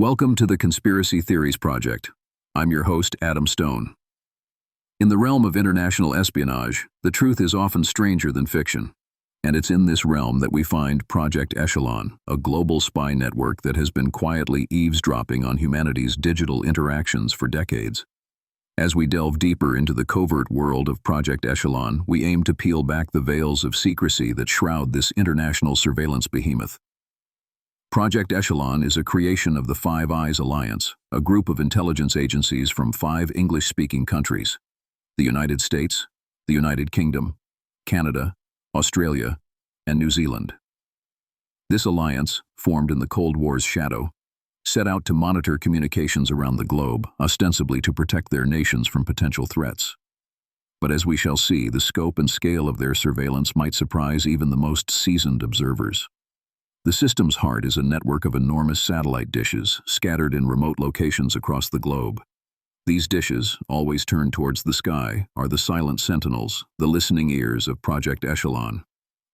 Welcome to the Conspiracy Theories Project. I'm your host, Adam Stone. In the realm of international espionage, the truth is often stranger than fiction. And it's in this realm that we find Project Echelon, a global spy network that has been quietly eavesdropping on humanity's digital interactions for decades. As we delve deeper into the covert world of Project Echelon, we aim to peel back the veils of secrecy that shroud this international surveillance behemoth. Project Echelon is a creation of the Five Eyes Alliance, a group of intelligence agencies from 5 English-speaking countries: the United States, the United Kingdom, Canada, Australia, and New Zealand. This alliance, formed in the Cold War's shadow, set out to monitor communications around the globe, ostensibly to protect their nations from potential threats. But as we shall see, the scope and scale of their surveillance might surprise even the most seasoned observers. The system's heart is a network of enormous satellite dishes scattered in remote locations across the globe. These dishes, always turned towards the sky, are the silent sentinels, the listening ears of Project Echelon.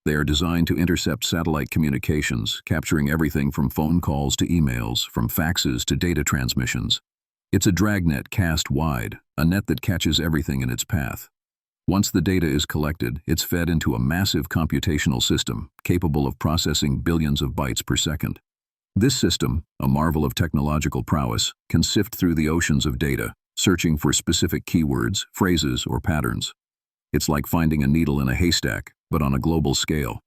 They are designed to intercept satellite communications, capturing everything from phone calls to emails, from faxes to data transmissions. It's a dragnet cast wide, a net that catches everything in its path. Once the data is collected, it's fed into a massive computational system, capable of processing billions of bytes per second. This system, a marvel of technological prowess, can sift through the oceans of data, searching for specific keywords, phrases, or patterns. It's like finding a needle in a haystack, but on a global scale.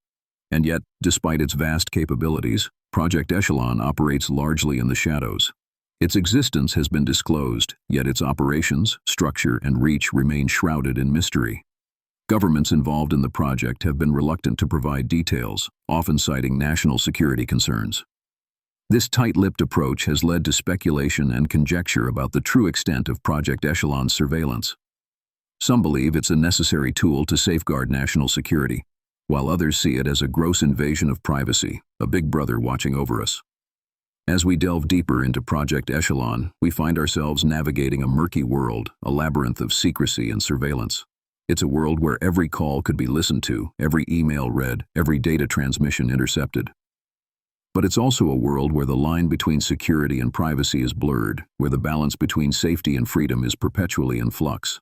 And yet, despite its vast capabilities, Project Echelon operates largely in the shadows. Its existence has been disclosed, yet its operations, structure, and reach remain shrouded in mystery. Governments involved in the project have been reluctant to provide details, often citing national security concerns. This tight-lipped approach has led to speculation and conjecture about the true extent of Project Echelon's surveillance. Some believe it's a necessary tool to safeguard national security, while others see it as a gross invasion of privacy, a big brother watching over us. As we delve deeper into Project Echelon, we find ourselves navigating a murky world, a labyrinth of secrecy and surveillance. It's a world where every call could be listened to, every email read, every data transmission intercepted. But it's also a world where the line between security and privacy is blurred, where the balance between safety and freedom is perpetually in flux.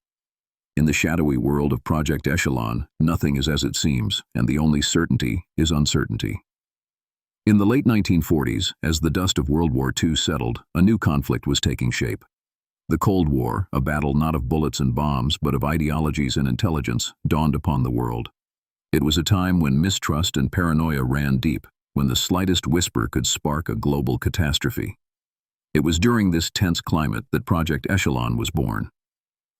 In the shadowy world of Project Echelon, nothing is as it seems, and the only certainty is uncertainty. In the late 1940s, as the dust of World War II settled, a new conflict was taking shape. The Cold War, a battle not of bullets and bombs, but of ideologies and intelligence, dawned upon the world. It was a time when mistrust and paranoia ran deep, when the slightest whisper could spark a global catastrophe. It was during this tense climate that Project Echelon was born.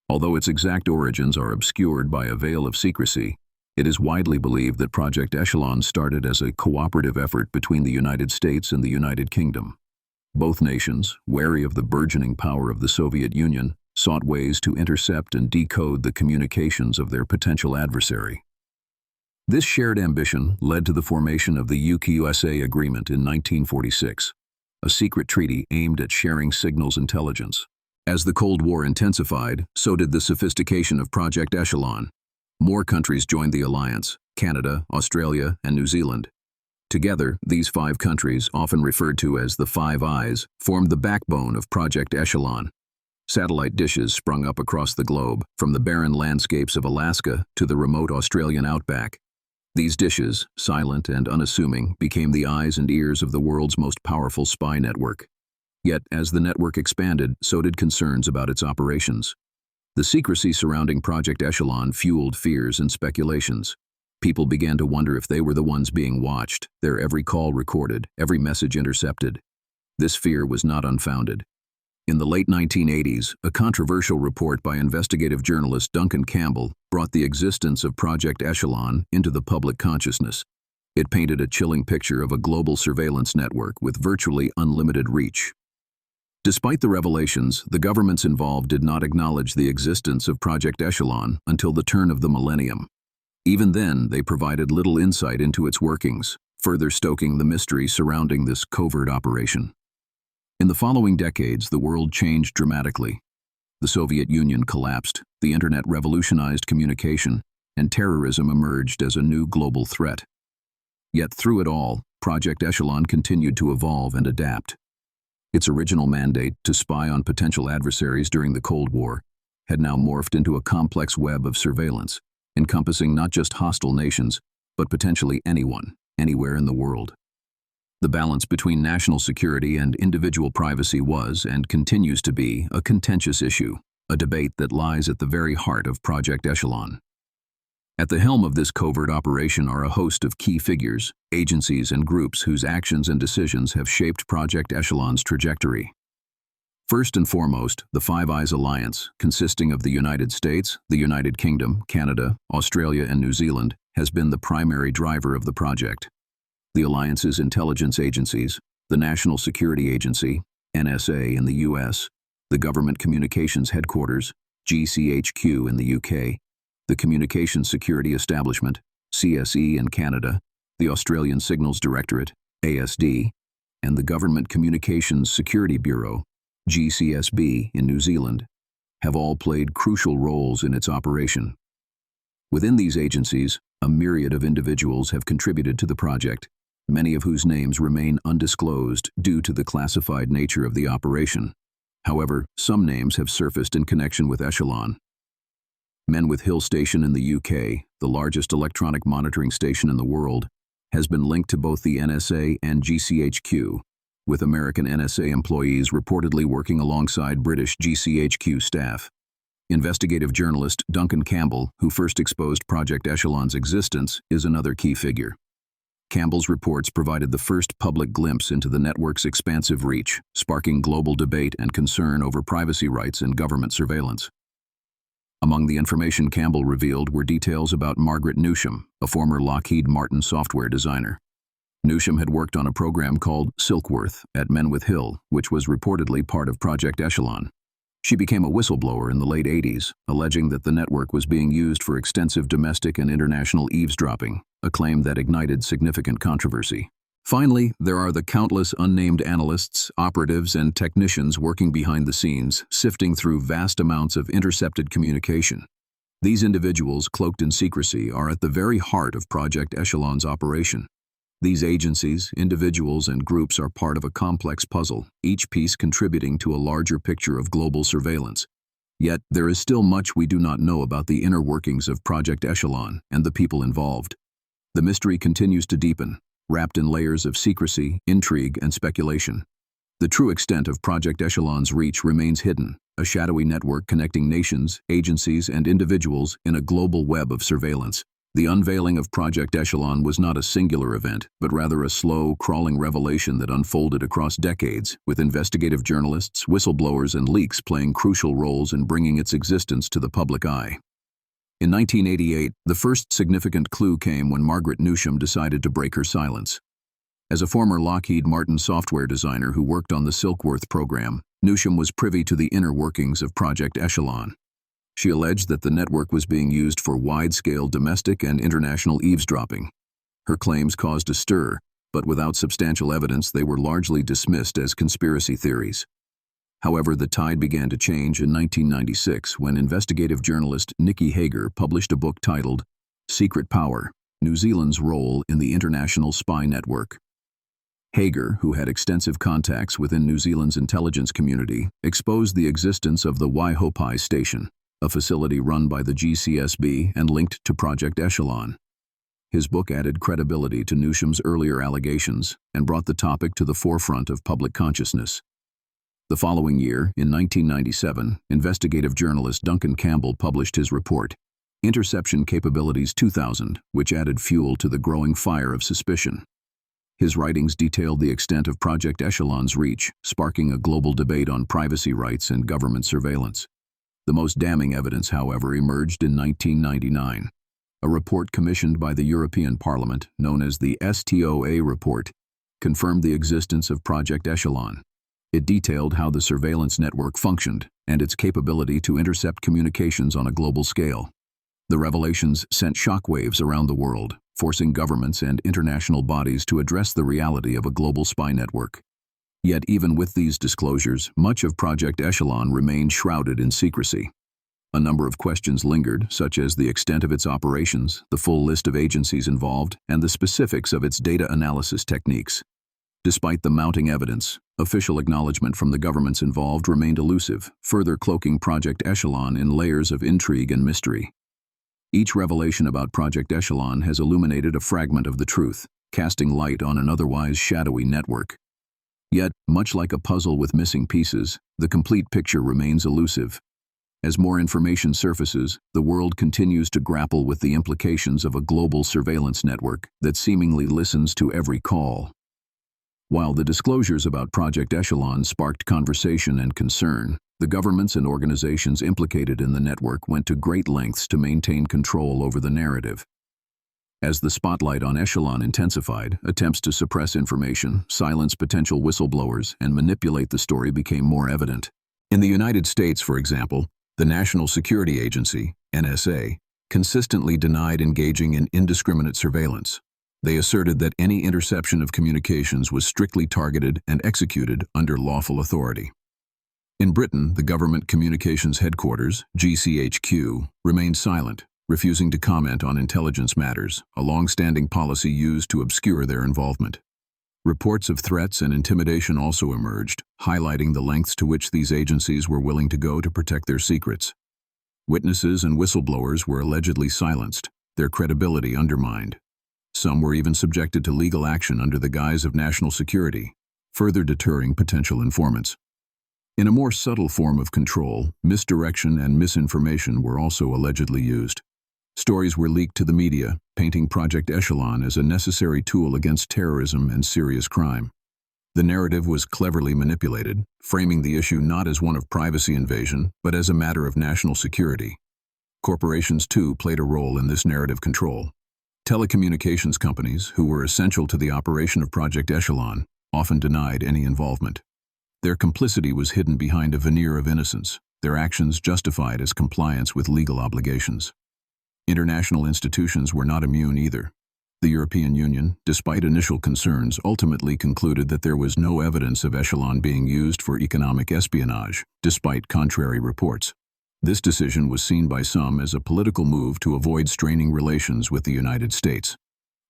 Although its exact origins are obscured by a veil of secrecy, it is widely believed that Project Echelon started as a cooperative effort between the United States and the United Kingdom. Both nations, wary of the burgeoning power of the Soviet Union, sought ways to intercept and decode the communications of their potential adversary. This shared ambition led to the formation of the UK-USA Agreement in 1946, a secret treaty aimed at sharing signals intelligence. As the Cold War intensified, so did the sophistication of Project Echelon. More countries joined the alliance: Canada, Australia, and New Zealand. Together, these 5 countries, often referred to as the Five Eyes, formed the backbone of Project Echelon. Satellite dishes sprung up across the globe, from the barren landscapes of Alaska to the remote Australian outback. These dishes, silent and unassuming, became the eyes and ears of the world's most powerful spy network. Yet, as the network expanded, so did concerns about its operations. The secrecy surrounding Project Echelon fueled fears and speculations. People began to wonder if they were the ones being watched, their every call recorded, every message intercepted. This fear was not unfounded. In the late 1980s, a controversial report by investigative journalist Duncan Campbell brought the existence of Project Echelon into the public consciousness. It painted a chilling picture of a global surveillance network with virtually unlimited reach. Despite the revelations, the governments involved did not acknowledge the existence of Project Echelon until the turn of the millennium. Even then, they provided little insight into its workings, further stoking the mystery surrounding this covert operation. In the following decades, the world changed dramatically. The Soviet Union collapsed, the internet revolutionized communication, and terrorism emerged as a new global threat. Yet through it all, Project Echelon continued to evolve and adapt. Its original mandate, to spy on potential adversaries during the Cold War, had now morphed into a complex web of surveillance, encompassing not just hostile nations, but potentially anyone, anywhere in the world. The balance between national security and individual privacy was, and continues to be, a contentious issue, a debate that lies at the very heart of Project Echelon. At the helm of this covert operation are a host of key figures, agencies, and groups whose actions and decisions have shaped Project Echelon's trajectory. First and foremost, the Five Eyes Alliance, consisting of the United States, the United Kingdom, Canada, Australia, and New Zealand, has been the primary driver of the project. The alliance's intelligence agencies, the National Security Agency, NSA in the US, the Government Communications Headquarters, GCHQ in the UK, the Communications Security Establishment, CSE in Canada, the Australian Signals Directorate, ASD, and the Government Communications Security Bureau, GCSB in New Zealand, have all played crucial roles in its operation. Within these agencies, a myriad of individuals have contributed to the project, many of whose names remain undisclosed due to the classified nature of the operation. However, some names have surfaced in connection with Echelon. Men with Hill Station in the UK, the largest electronic monitoring station in the world, has been linked to both the NSA and GCHQ, with American NSA employees reportedly working alongside British GCHQ staff. Investigative journalist Duncan Campbell, who first exposed Project Echelon's existence, is another key figure. Campbell's reports provided the first public glimpse into the network's expansive reach, sparking global debate and concern over privacy rights and government surveillance. Among the information Campbell revealed were details about Margaret Newsham, a former Lockheed Martin software designer. Newsham had worked on a program called Silkworth at Menwith Hill, which was reportedly part of Project Echelon. She became a whistleblower in the late 80s, alleging that the network was being used for extensive domestic and international eavesdropping, a claim that ignited significant controversy. Finally, there are the countless unnamed analysts, operatives, and technicians working behind the scenes, sifting through vast amounts of intercepted communication. These individuals, cloaked in secrecy, are at the very heart of Project Echelon's operation. These agencies, individuals, and groups are part of a complex puzzle, each piece contributing to a larger picture of global surveillance. Yet, there is still much we do not know about the inner workings of Project Echelon and the people involved. The mystery continues to deepen, wrapped in layers of secrecy, intrigue, and speculation. The true extent of Project Echelon's reach remains hidden, a shadowy network connecting nations, agencies, and individuals in a global web of surveillance. The unveiling of Project Echelon was not a singular event, but rather a slow, crawling revelation that unfolded across decades, with investigative journalists, whistleblowers, and leaks playing crucial roles in bringing its existence to the public eye. In 1988, the first significant clue came when Margaret Newsham decided to break her silence. As a former Lockheed Martin software designer who worked on the Silkworth program, Newsham was privy to the inner workings of Project Echelon. She alleged that the network was being used for wide-scale domestic and international eavesdropping. Her claims caused a stir, but without substantial evidence, they were largely dismissed as conspiracy theories. However, the tide began to change in 1996 when investigative journalist Nikki Hager published a book titled Secret Power: New Zealand's Role in the International Spy Network. Hager, who had extensive contacts within New Zealand's intelligence community, exposed the existence of the Waihopai Station, a facility run by the GCSB and linked to Project Echelon. His book added credibility to Newsham's earlier allegations and brought the topic to the forefront of public consciousness. The following year, in 1997, investigative journalist Duncan Campbell published his report, Interception Capabilities 2000, which added fuel to the growing fire of suspicion. His writings detailed the extent of Project Echelon's reach, sparking a global debate on privacy rights and government surveillance. The most damning evidence, however, emerged in 1999. A report commissioned by the European Parliament, known as the STOA report, confirmed the existence of Project Echelon. It detailed how the surveillance network functioned and its capability to intercept communications on a global scale. The revelations sent shockwaves around the world, forcing governments and international bodies to address the reality of a global spy network. Yet even with these disclosures, much of Project Echelon remained shrouded in secrecy. A number of questions lingered, such as the extent of its operations, the full list of agencies involved, and the specifics of its data analysis techniques. Despite the mounting evidence, official acknowledgement from the governments involved remained elusive, further cloaking Project Echelon in layers of intrigue and mystery. Each revelation about Project Echelon has illuminated a fragment of the truth, casting light on an otherwise shadowy network. Yet, much like a puzzle with missing pieces, the complete picture remains elusive. As more information surfaces, the world continues to grapple with the implications of a global surveillance network that seemingly listens to every call. While the disclosures about Project Echelon sparked conversation and concern, the governments and organizations implicated in the network went to great lengths to maintain control over the narrative. As the spotlight on Echelon intensified, attempts to suppress information, silence potential whistleblowers, and manipulate the story became more evident. In the United States, for example, the National Security Agency, NSA, consistently denied engaging in indiscriminate surveillance. They asserted that any interception of communications was strictly targeted and executed under lawful authority. In Britain, the Government Communications Headquarters, GCHQ, remained silent, refusing to comment on intelligence matters, a long-standing policy used to obscure their involvement. Reports of threats and intimidation also emerged, highlighting the lengths to which these agencies were willing to go to protect their secrets. Witnesses and whistleblowers were allegedly silenced, their credibility undermined. Some were even subjected to legal action under the guise of national security, further deterring potential informants. In a more subtle form of control, misdirection and misinformation were also allegedly used. Stories were leaked to the media, painting Project Echelon as a necessary tool against terrorism and serious crime. The narrative was cleverly manipulated, framing the issue not as one of privacy invasion, but as a matter of national security. Corporations, too, played a role in this narrative control. Telecommunications companies, who were essential to the operation of Project Echelon, often denied any involvement. Their complicity was hidden behind a veneer of innocence, their actions justified as compliance with legal obligations. International institutions were not immune either. The European Union, despite initial concerns, ultimately concluded that there was no evidence of Echelon being used for economic espionage, despite contrary reports. This decision was seen by some as a political move to avoid straining relations with the United States.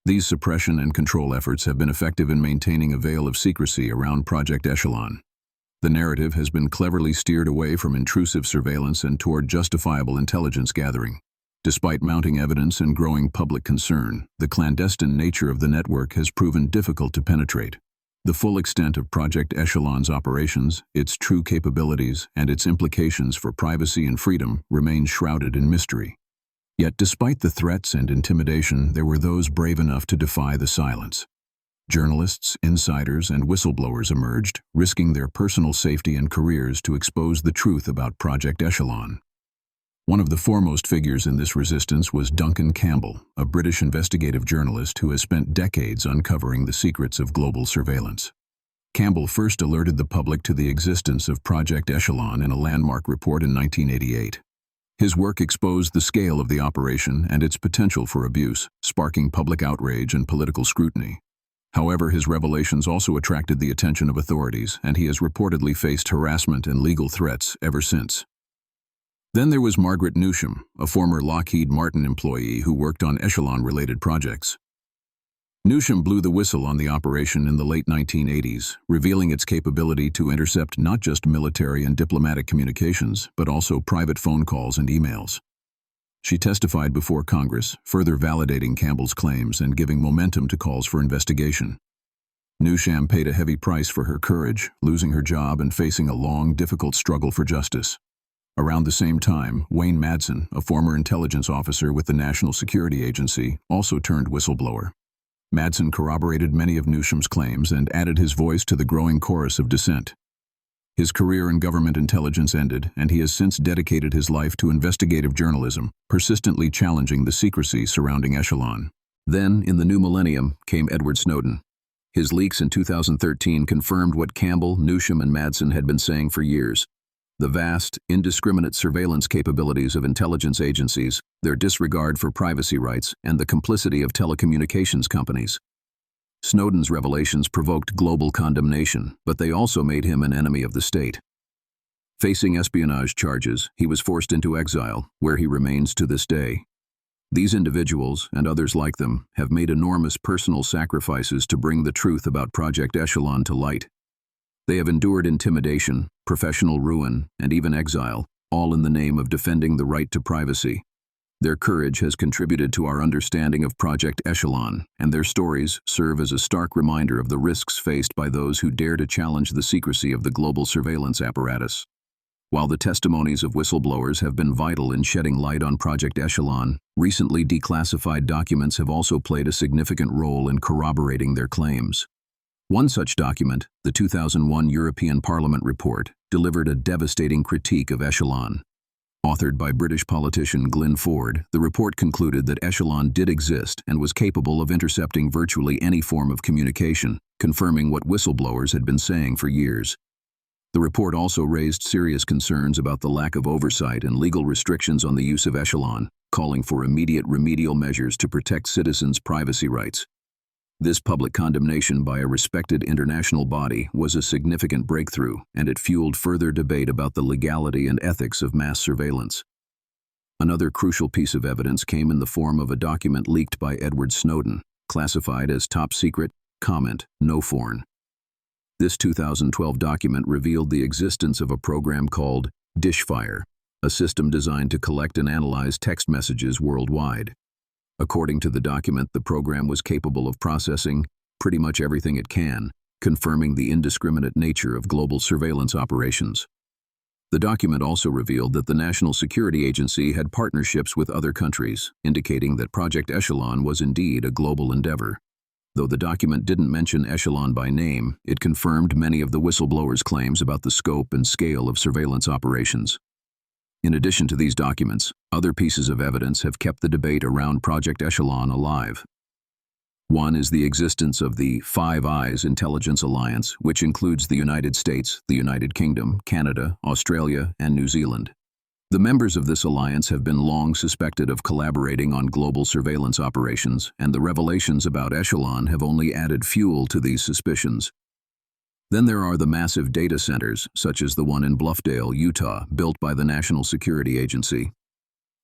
These suppression and control efforts have been effective in maintaining a veil of secrecy around Project Echelon. The narrative has been cleverly steered away from intrusive surveillance and toward justifiable intelligence gathering. Despite mounting evidence and growing public concern, the clandestine nature of the network has proven difficult to penetrate. The full extent of Project Echelon's operations, its true capabilities, and its implications for privacy and freedom remain shrouded in mystery. Yet despite the threats and intimidation, there were those brave enough to defy the silence. Journalists, insiders, and whistleblowers emerged, risking their personal safety and careers to expose the truth about Project Echelon. One of the foremost figures in this resistance was Duncan Campbell, a British investigative journalist who has spent decades uncovering the secrets of global surveillance. Campbell first alerted the public to the existence of Project Echelon in a landmark report in 1988. His work exposed the scale of the operation and its potential for abuse, sparking public outrage and political scrutiny. However, his revelations also attracted the attention of authorities, and he has reportedly faced harassment and legal threats ever since. Then there was Margaret Newsham, a former Lockheed Martin employee who worked on Echelon-related projects. Newsham blew the whistle on the operation in the late 1980s, revealing its capability to intercept not just military and diplomatic communications, but also private phone calls and emails. She testified before Congress, further validating Campbell's claims and giving momentum to calls for investigation. Newsham paid a heavy price for her courage, losing her job and facing a long, difficult struggle for justice. Around the same time, Wayne Madsen, a former intelligence officer with the National Security Agency, also turned whistleblower. Madsen corroborated many of Newsham's claims and added his voice to the growing chorus of dissent. His career in government intelligence ended, and he has since dedicated his life to investigative journalism, persistently challenging the secrecy surrounding Echelon. Then, in the new millennium, came Edward Snowden. His leaks in 2013 confirmed what Campbell, Newsham, and Madsen had been saying for years. The vast, indiscriminate surveillance capabilities of intelligence agencies, their disregard for privacy rights, and the complicity of telecommunications companies. Snowden's revelations provoked global condemnation, but they also made him an enemy of the state. Facing espionage charges, he was forced into exile, where he remains to this day. These individuals, and others like them, have made enormous personal sacrifices to bring the truth about Project Echelon to light. They have endured intimidation, professional ruin, and even exile, all in the name of defending the right to privacy. Their courage has contributed to our understanding of Project Echelon, and their stories serve as a stark reminder of the risks faced by those who dare to challenge the secrecy of the global surveillance apparatus. While the testimonies of whistleblowers have been vital in shedding light on Project Echelon, recently declassified documents have also played a significant role in corroborating their claims. One such document, the 2001 European Parliament report, delivered a devastating critique of Echelon. Authored by British politician Glyn Ford, the report concluded that Echelon did exist and was capable of intercepting virtually any form of communication, confirming what whistleblowers had been saying for years. The report also raised serious concerns about the lack of oversight and legal restrictions on the use of Echelon, calling for immediate remedial measures to protect citizens' privacy rights. This public condemnation by a respected international body was a significant breakthrough, and it fueled further debate about the legality and ethics of mass surveillance. Another crucial piece of evidence came in the form of a document leaked by Edward Snowden, classified as top secret, comment, no foreign. This 2012 document revealed the existence of a program called Dishfire, a system designed to collect and analyze text messages worldwide. According to the document, the program was capable of processing pretty much everything it can, confirming the indiscriminate nature of global surveillance operations. The document also revealed that the National Security Agency had partnerships with other countries, indicating that Project Echelon was indeed a global endeavor. Though the document didn't mention Echelon by name, it confirmed many of the whistleblowers' claims about the scope and scale of surveillance operations. In addition to these documents, other pieces of evidence have kept the debate around Project Echelon alive. One is the existence of the Five Eyes Intelligence Alliance, which includes the United States, the United Kingdom, Canada, Australia, and New Zealand. The members of this alliance have been long suspected of collaborating on global surveillance operations, and the revelations about Echelon have only added fuel to these suspicions. Then there are the massive data centers, such as the one in Bluffdale, Utah, built by the National Security Agency.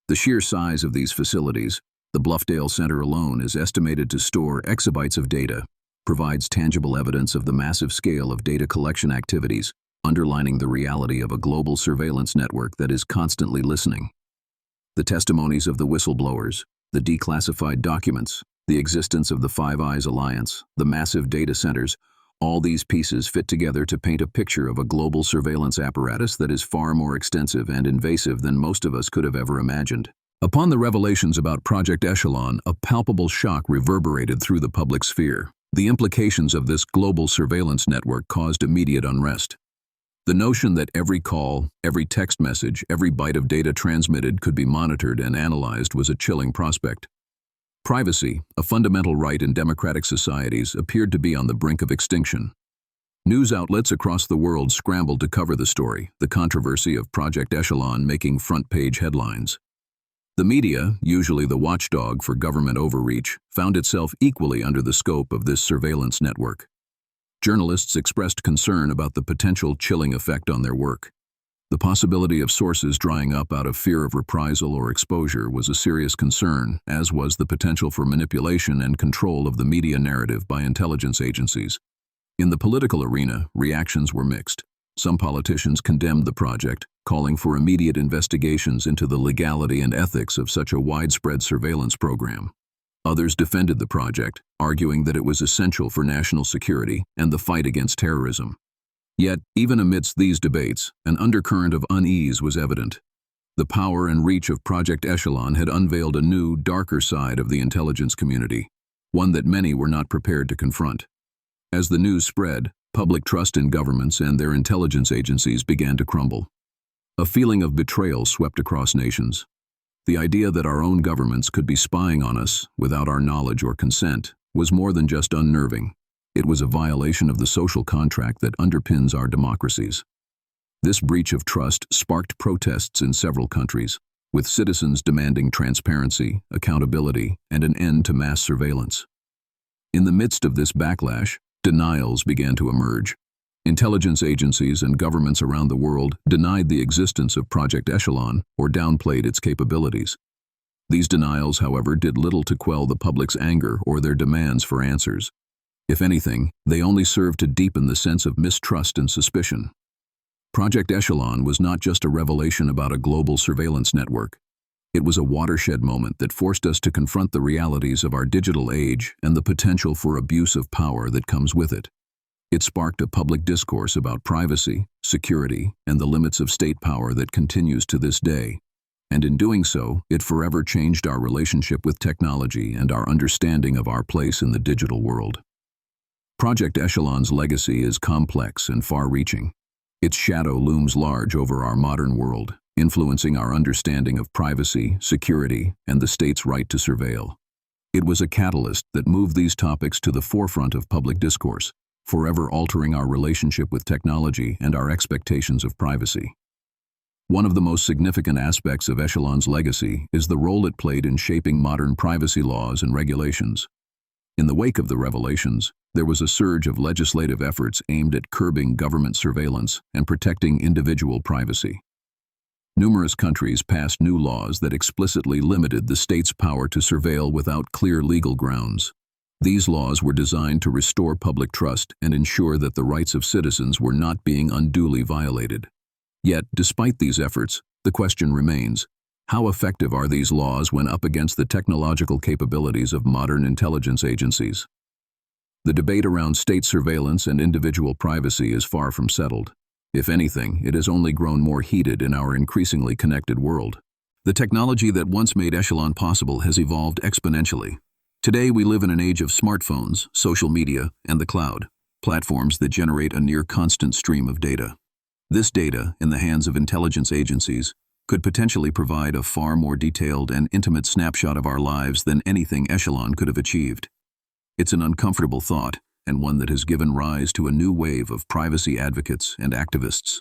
The sheer size of these facilities, the Bluffdale Center alone is estimated to store exabytes of data, provides tangible evidence of the massive scale of data collection activities, underlining the reality of a global surveillance network that is constantly listening. The testimonies of the whistleblowers, the declassified documents, the existence of the Five Eyes Alliance, the massive data centers, all these pieces fit together to paint a picture of a global surveillance apparatus that is far more extensive and invasive than most of us could have ever imagined. Upon the revelations about Project Echelon, a palpable shock reverberated through the public sphere. The implications of this global surveillance network caused immediate unrest. The notion that every call, every text message, every byte of data transmitted could be monitored and analyzed was a chilling prospect. Privacy, a fundamental right in democratic societies, appeared to be on the brink of extinction. News outlets across the world scrambled to cover the story, the controversy of Project Echelon making front-page headlines. The media, usually the watchdog for government overreach, found itself equally under the scope of this surveillance network. Journalists expressed concern about the potential chilling effect on their work. The possibility of sources drying up out of fear of reprisal or exposure was a serious concern, as was the potential for manipulation and control of the media narrative by intelligence agencies. In the political arena, reactions were mixed. Some politicians condemned the project, calling for immediate investigations into the legality and ethics of such a widespread surveillance program. Others defended the project, arguing that it was essential for national security and the fight against terrorism. Yet, even amidst these debates, an undercurrent of unease was evident. The power and reach of Project Echelon had unveiled a new, darker side of the intelligence community, one that many were not prepared to confront. As the news spread, public trust in governments and their intelligence agencies began to crumble. A feeling of betrayal swept across nations. The idea that our own governments could be spying on us without our knowledge or consent was more than just unnerving. It was a violation of the social contract that underpins our democracies. This breach of trust sparked protests in several countries, with citizens demanding transparency, accountability, and an end to mass surveillance. In the midst of this backlash, denials began to emerge. Intelligence agencies and governments around the world denied the existence of Project Echelon or downplayed its capabilities. These denials, however, did little to quell the public's anger or their demands for answers. If anything, they only served to deepen the sense of mistrust and suspicion. Project Echelon was not just a revelation about a global surveillance network. It was a watershed moment that forced us to confront the realities of our digital age and the potential for abuse of power that comes with it. It sparked a public discourse about privacy, security, and the limits of state power that continues to this day. And in doing so, it forever changed our relationship with technology and our understanding of our place in the digital world. Project Echelon's legacy is complex and far-reaching. Its shadow looms large over our modern world, influencing our understanding of privacy, security, and the state's right to surveil. It was a catalyst that moved these topics to the forefront of public discourse, forever altering our relationship with technology and our expectations of privacy. One of the most significant aspects of Echelon's legacy is the role it played in shaping modern privacy laws and regulations. In the wake of the revelations, there was a surge of legislative efforts aimed at curbing government surveillance and protecting individual privacy. Numerous countries passed new laws that explicitly limited the state's power to surveil without clear legal grounds. These laws were designed to restore public trust and ensure that the rights of citizens were not being unduly violated. Yet, despite these efforts, the question remains: how effective are these laws when up against the technological capabilities of modern intelligence agencies? The debate around state surveillance and individual privacy is far from settled. If anything, it has only grown more heated in our increasingly connected world. The technology that once made Echelon possible has evolved exponentially. Today we live in an age of smartphones, social media, and the cloud, platforms that generate a near constant stream of data. This data, in the hands of intelligence agencies, could potentially provide a far more detailed and intimate snapshot of our lives than anything Echelon could have achieved. It's an uncomfortable thought, and one that has given rise to a new wave of privacy advocates and activists.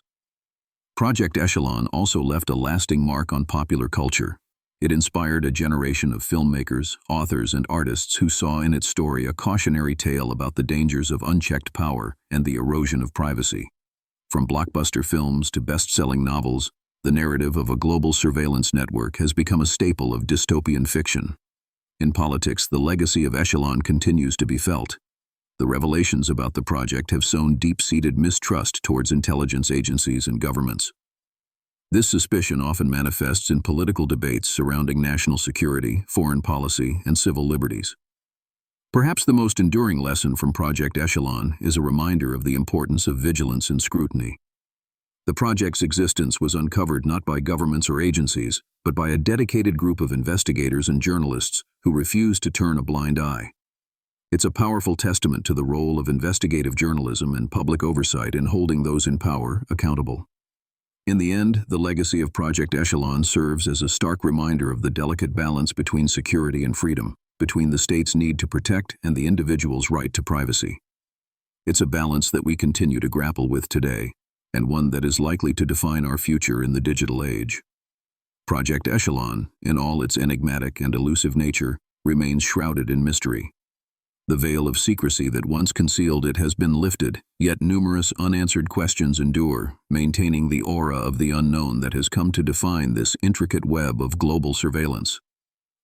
Project Echelon also left a lasting mark on popular culture. It inspired a generation of filmmakers, authors, and artists who saw in its story a cautionary tale about the dangers of unchecked power and the erosion of privacy. From blockbuster films to best-selling novels, the narrative of a global surveillance network has become a staple of dystopian fiction. In politics, the legacy of Echelon continues to be felt. The revelations about the project have sown deep-seated mistrust towards intelligence agencies and governments. This suspicion often manifests in political debates surrounding national security, foreign policy, and civil liberties. Perhaps the most enduring lesson from Project Echelon is a reminder of the importance of vigilance and scrutiny. The project's existence was uncovered not by governments or agencies, but by a dedicated group of investigators and journalists who refused to turn a blind eye. It's a powerful testament to the role of investigative journalism and public oversight in holding those in power accountable. In the end, the legacy of Project Echelon serves as a stark reminder of the delicate balance between security and freedom, between the state's need to protect and the individual's right to privacy. It's a balance that we continue to grapple with today, and one that is likely to define our future in the digital age. Project Echelon, in all its enigmatic and elusive nature, remains shrouded in mystery. The veil of secrecy that once concealed it has been lifted, yet numerous unanswered questions endure, maintaining the aura of the unknown that has come to define this intricate web of global surveillance.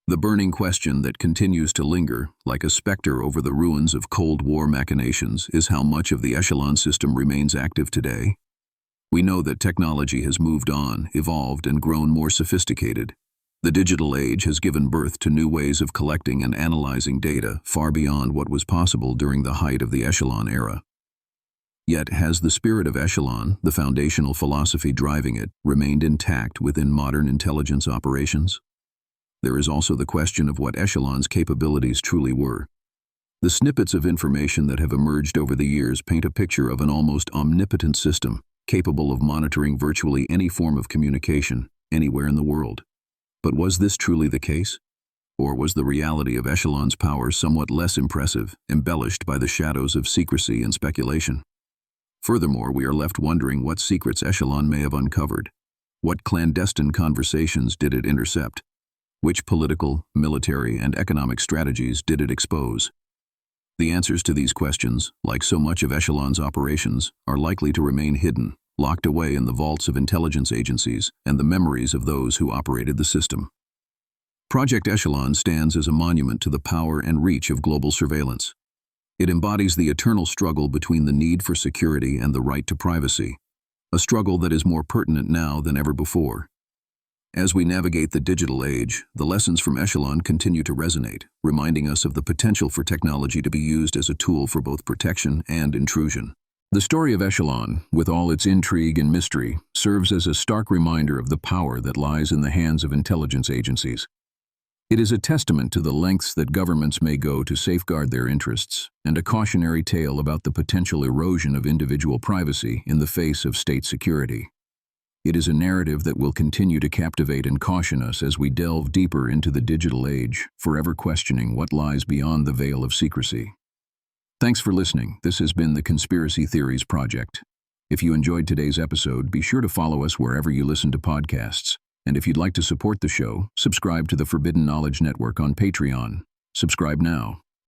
The burning question that continues to linger, like a specter over the ruins of Cold War machinations, is how much of the Echelon system remains active today. We know that technology has moved on, evolved, and grown more sophisticated. The digital age has given birth to new ways of collecting and analyzing data far beyond what was possible during the height of the Echelon era. Yet, has the spirit of Echelon, the foundational philosophy driving it, remained intact within modern intelligence operations? There is also the question of what Echelon's capabilities truly were. The snippets of information that have emerged over the years paint a picture of an almost omnipotent system, capable of monitoring virtually any form of communication, anywhere in the world. But was this truly the case? Or was the reality of Echelon's power somewhat less impressive, embellished by the shadows of secrecy and speculation? Furthermore, we are left wondering what secrets Echelon may have uncovered. What clandestine conversations did it intercept? Which political, military, and economic strategies did it expose? The answers to these questions, like so much of Echelon's operations, are likely to remain hidden, locked away in the vaults of intelligence agencies and the memories of those who operated the system. Project Echelon stands as a monument to the power and reach of global surveillance. It embodies the eternal struggle between the need for security and the right to privacy, a struggle that is more pertinent now than ever before. As we navigate the digital age, the lessons from Echelon continue to resonate, reminding us of the potential for technology to be used as a tool for both protection and intrusion. The story of Echelon, with all its intrigue and mystery, serves as a stark reminder of the power that lies in the hands of intelligence agencies. It is a testament to the lengths that governments may go to safeguard their interests, and a cautionary tale about the potential erosion of individual privacy in the face of state security. It is a narrative that will continue to captivate and caution us as we delve deeper into the digital age, forever questioning what lies beyond the veil of secrecy. Thanks for listening. This has been the Conspiracy Theories Project. If you enjoyed today's episode, be sure to follow us wherever you listen to podcasts. And if you'd like to support the show, subscribe to the Forbidden Knowledge Network on Patreon. Subscribe now.